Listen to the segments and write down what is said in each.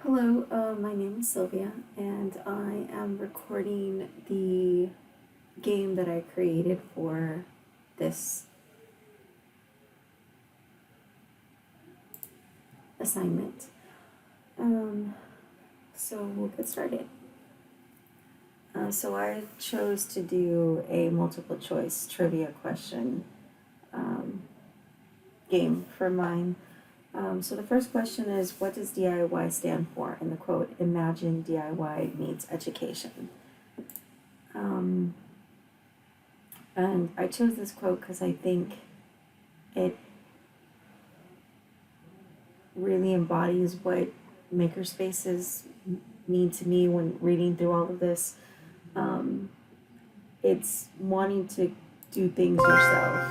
Hello, my name is Sylvia, and I am recording the game that I created for this assignment. Um, so we'll get started. So I chose to do a multiple choice trivia question game for mine. So the first question is, what does DIY stand for? And the quote, imagine DIY meets education. And I chose this quote because I think it really embodies what makerspaces mean to me when reading through all of this. It's wanting to do things yourself,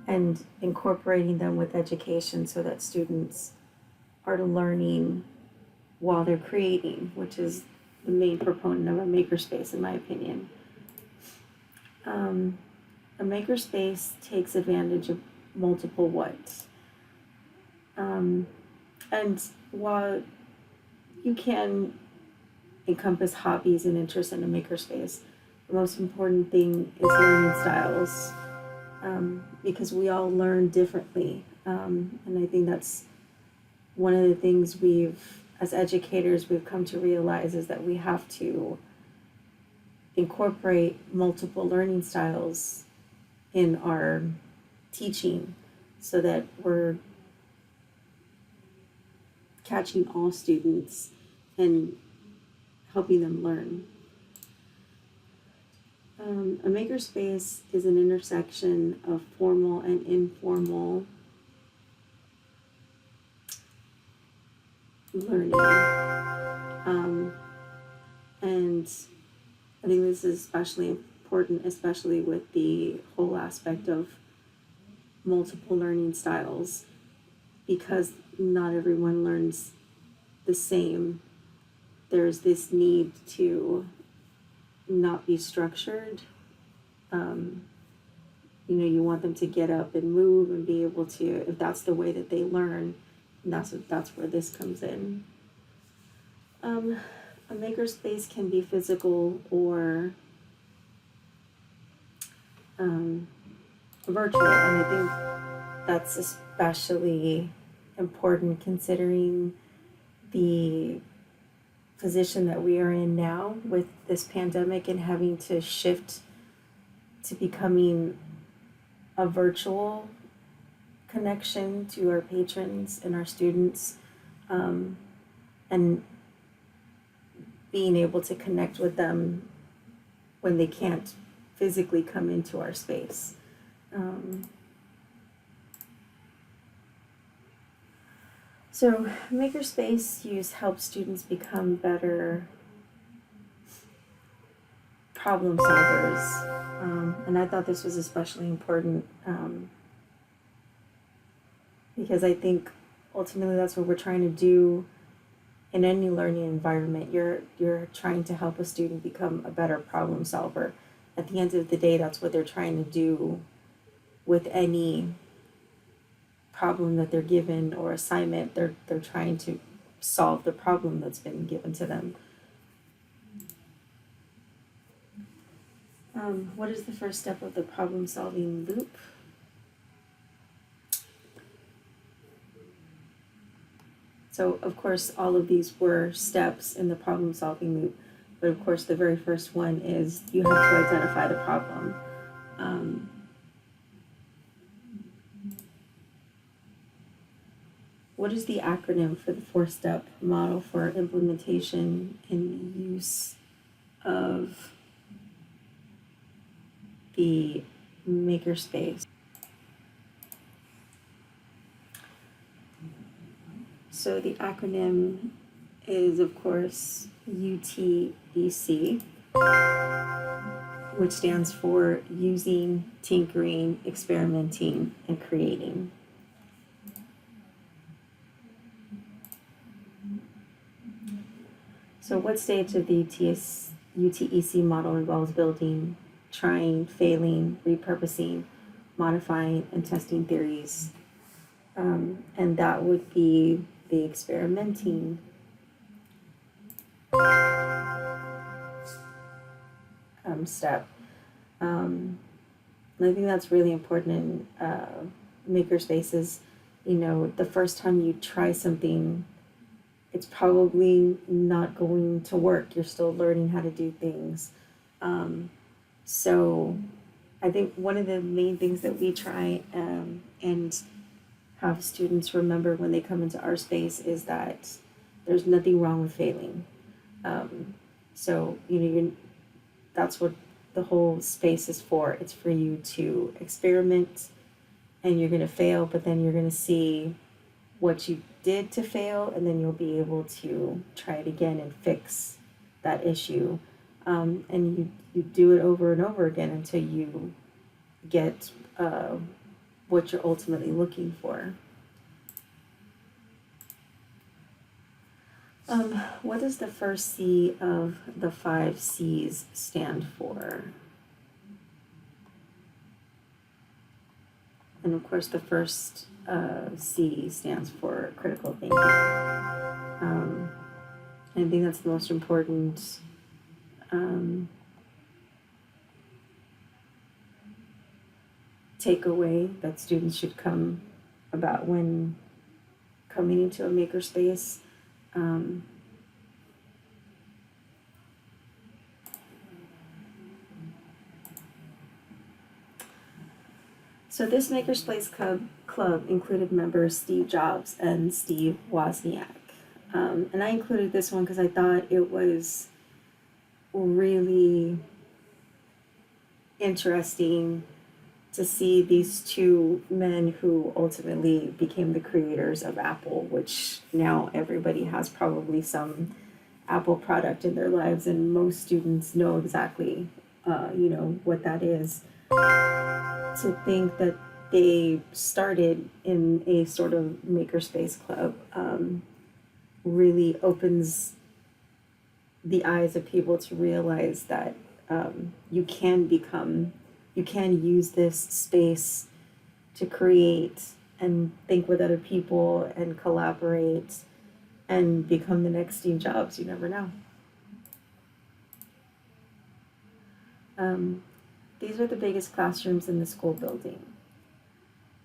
and incorporating them with education so that students are learning while they're creating, which is the main proponent of a makerspace, in my opinion. A makerspace takes advantage of multiple whats. And while you can encompass hobbies and interests in a makerspace, the most important thing is learning styles, because we all learn differently. And I think that's one of the things as educators, we've come to realize is that we have to incorporate multiple learning styles in our teaching so that we're catching all students and helping them learn. A makerspace is an intersection of formal and informal learning. And I think this is especially important, especially with the whole aspect of multiple learning styles, because not everyone learns the same. There's this need to not be structured. You want them to get up and move and be able to, if that's the way that they learn, that's where this comes in. A makerspace can be physical or virtual, and I think that's especially important considering the position that we are in now with this pandemic and having to shift to becoming a virtual connection to our patrons and our students, and being able to connect with them when they can't physically come into our space. So makerspace use helps students become better problem solvers, and I thought this was especially important, because I think ultimately that's what we're trying to do in any learning environment. You're trying to help a student become a better problem solver. At the end of the day, that's what they're trying to do with any problem that they're given or assignment. They're trying to solve the problem that's been given to them. What is the first step of the problem solving loop? So of course all of these were steps in the problem solving loop, but of course the very first one is you have to identify the problem. What is the acronym for the 4-step model for implementation and use of the makerspace? So the acronym is, of course, UTEC, which stands for using, tinkering, experimenting, and creating. So what stage of the UTEC model involves building, trying, failing, repurposing, modifying, and testing theories? And that would be the experimenting step. And I think that's really important in maker spaces. You know, the first time you try something, it's probably not going to work. You're still learning how to do things. So I think one of the main things that we try and have students remember when they come into our space is that there's nothing wrong with failing. So, you know, that's what the whole space is for. It's for you to experiment, and you're going to fail, but then you're going to see what you did to fail, and then you'll be able to try it again and fix that issue. And you do it over and over again until you get what you're ultimately looking for. What does the first C of the 5 C's stand for? And of course, the first C stands for critical thinking. I think that's the most important takeaway that students should come about when coming into a makerspace. So this Makerspace Club included members Steve Jobs and Steve Wozniak. And I included this one because I thought it was really interesting to see these two men who ultimately became the creators of Apple, which now everybody has probably some Apple product in their lives, and most students know exactly, what that is. To think that they started in a sort of makerspace club really opens the eyes of people to realize that you can use this space to create and think with other people and collaborate and become the next Steve Jobs. You never know. These are the biggest classrooms in the school building.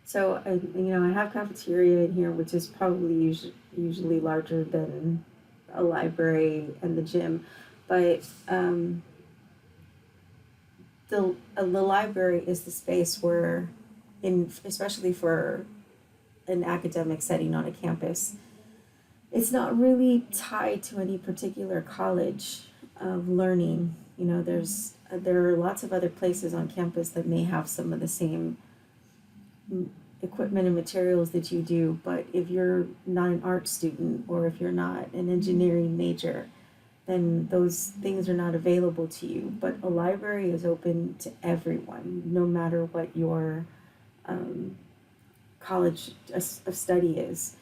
So, I have cafeteria in here, which is probably usually larger than a library and the gym, but the library is the space where, especially for an academic setting on a campus, it's not really tied to any particular college of learning. There are lots of other places on campus that may have some of the same equipment and materials that you do, but if you're not an art student or if you're not an engineering major, then those things are not available to you. But a library is open to everyone, no matter what your college of study is.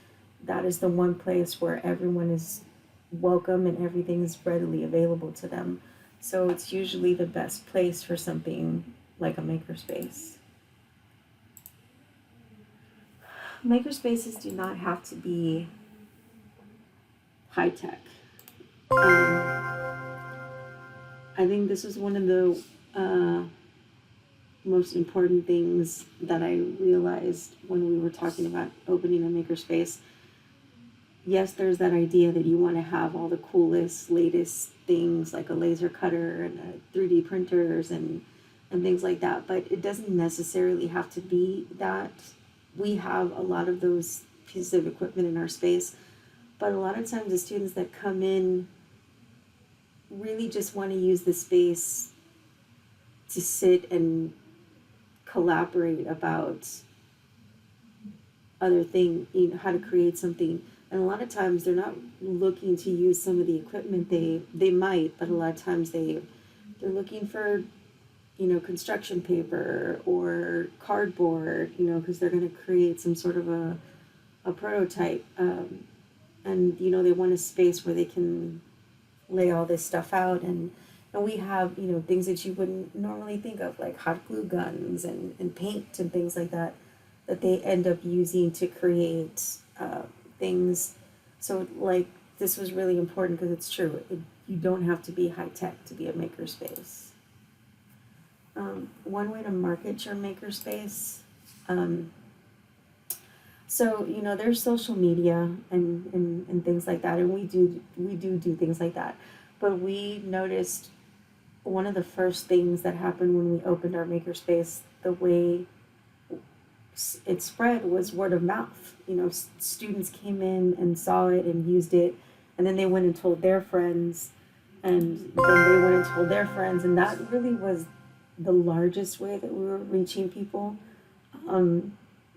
That is the one place where everyone is welcome and everything is readily available to them. So it's usually the best place for something like a makerspace. Makerspaces do not have to be high tech. I think this is one of the most important things that I realized when we were talking about opening a makerspace. Yes, there's that idea that you want to have all the coolest, latest things like a laser cutter and 3D printers and things like that, but it doesn't necessarily have to be that. We have a lot of those pieces of equipment in our space, but a lot of times the students that come in really just want to use the space to sit and collaborate about other things, how to create something. And a lot of times they're not looking to use some of the equipment. They might, but a lot of times they're looking for, construction paper or cardboard, because they're going to create some sort of a prototype. And, they want a space where they can lay all this stuff out. And we have, things that you wouldn't normally think of, like hot glue guns and paint and things like that they end up using to create things So like this was really important because it's true. You don't have to be high tech to be a makerspace. One way to market your makerspace. Um, so there's social media and things like that, and we do things like that. But we noticed one of the first things that happened when we opened our makerspace, the way it spread was word of mouth. Students came in and saw it and used it, and then they went and told their friends, and then they went and told their friends, and that really was the largest way that we were reaching people,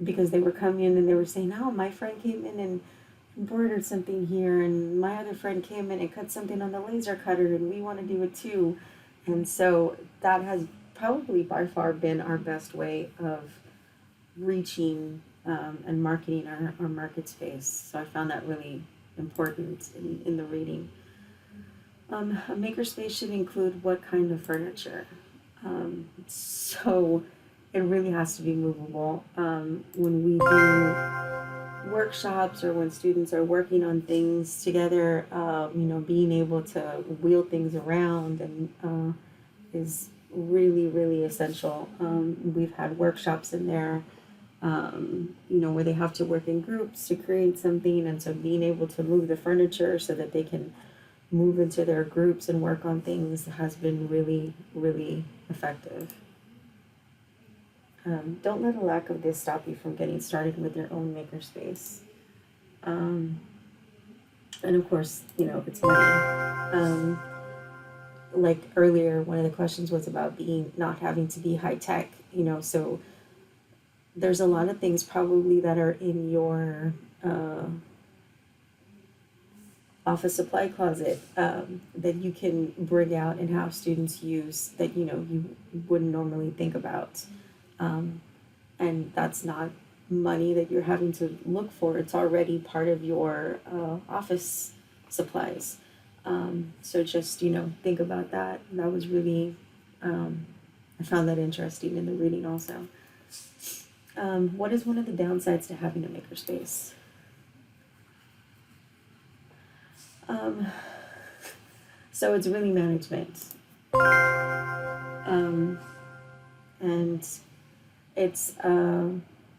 because they were coming in and they were saying, "Oh, my friend came in and embroidered something here, and my other friend came in and cut something on the laser cutter, and we want to do it too." And so that has probably by far been our best way of reaching and marketing our market space. So I found that really important in the reading. A makerspace should include what kind of furniture. So it really has to be movable. When we do workshops or when students are working on things together, being able to wheel things around and is really, really essential. We've had workshops in there, where they have to work in groups to create something, and so being able to move the furniture so that they can move into their groups and work on things has been really, really effective. Don't let a lack of this stop you from getting started with your own makerspace. And of course, it's money. Like earlier, one of the questions was about not having to be high tech, so there's a lot of things probably that are in your office supply closet, that you can bring out and have students use that you wouldn't normally think about, and that's not money that you're having to look for. It's already part of your office supplies. So just think about that. That was really I found that interesting in the reading also. What is one of the downsides to having a makerspace? So it's really management. And it's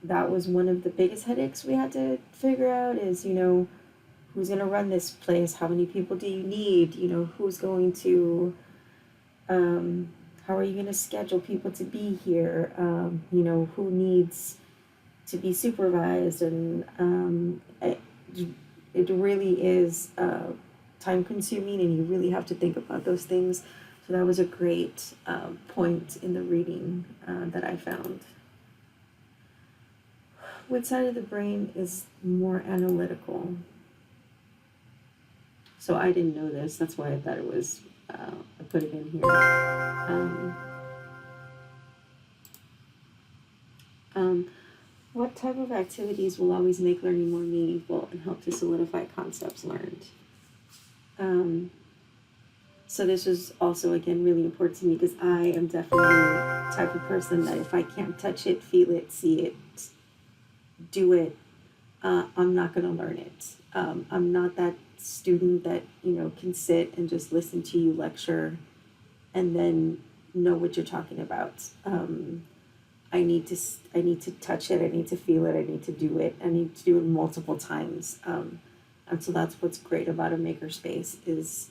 that was one of the biggest headaches we had to figure out is, who's going to run this place? How many people do you need? Who's going to, how are you going to schedule people to be here? Who needs to be supervised? And it really is time consuming, and you really have to think about those things. So that was a great point in the reading that I found. Which side of the brain is more analytical? So I didn't know this. That's why I thought it was, I put it in here. What type of activities will always make learning more meaningful and help to solidify concepts learned? So this was also, again, really important to me because I am definitely the type of person that if I can't touch it, feel it, see it, do it, I'm not going to learn it. I'm not that student that, can sit and just listen to you lecture and then know what you're talking about. I need to touch it. I need to feel it. I need to do it. I need to do it multiple times. And so that's what's great about a makerspace is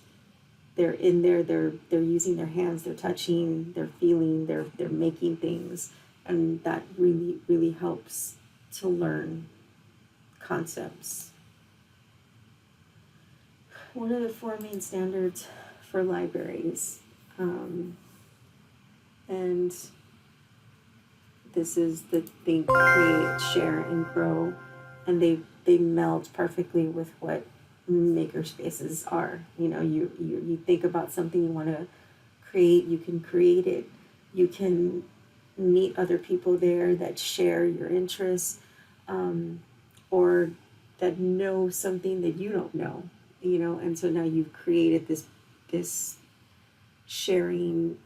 they're in there, they're using their hands, they're touching, they're feeling, they're making things, and that really, really helps to learn concepts. What are the 4 main standards for libraries? And this is the think, create, share, and grow, and they meld perfectly with what maker spaces are. You think about something you want to create, you can create it. You can meet other people there that share your interests, or that know something that you don't know, and so now you've created this sharing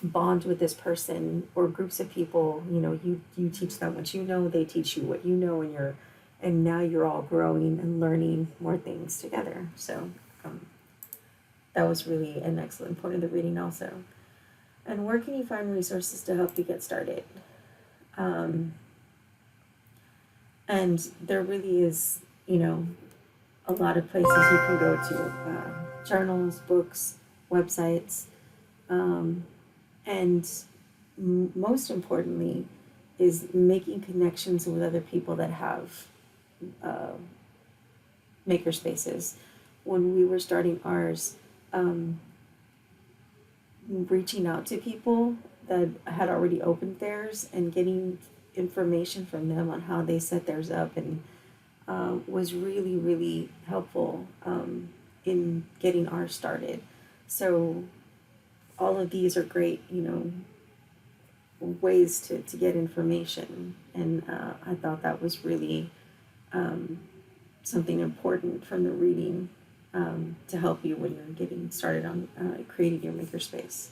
bond with this person or groups of people. You teach them what you know, they teach you what you know, and now you're all growing and learning more things together. So um, that was really an excellent point of the reading also. And where can you find resources to help you get started? And there really is, a lot of places you can go to, journals, books, websites, and most importantly is making connections with other people that have uh, maker spaces. When we were starting ours, reaching out to people that had already opened theirs and getting information from them on how they set theirs up, and was really, really helpful in getting ours started. So all of these are great, ways to get information. And I thought that was really something important from the reading to help you when you're getting started on creating your makerspace.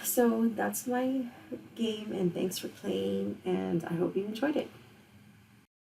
So that's my game, and thanks for playing, and I hope you enjoyed it.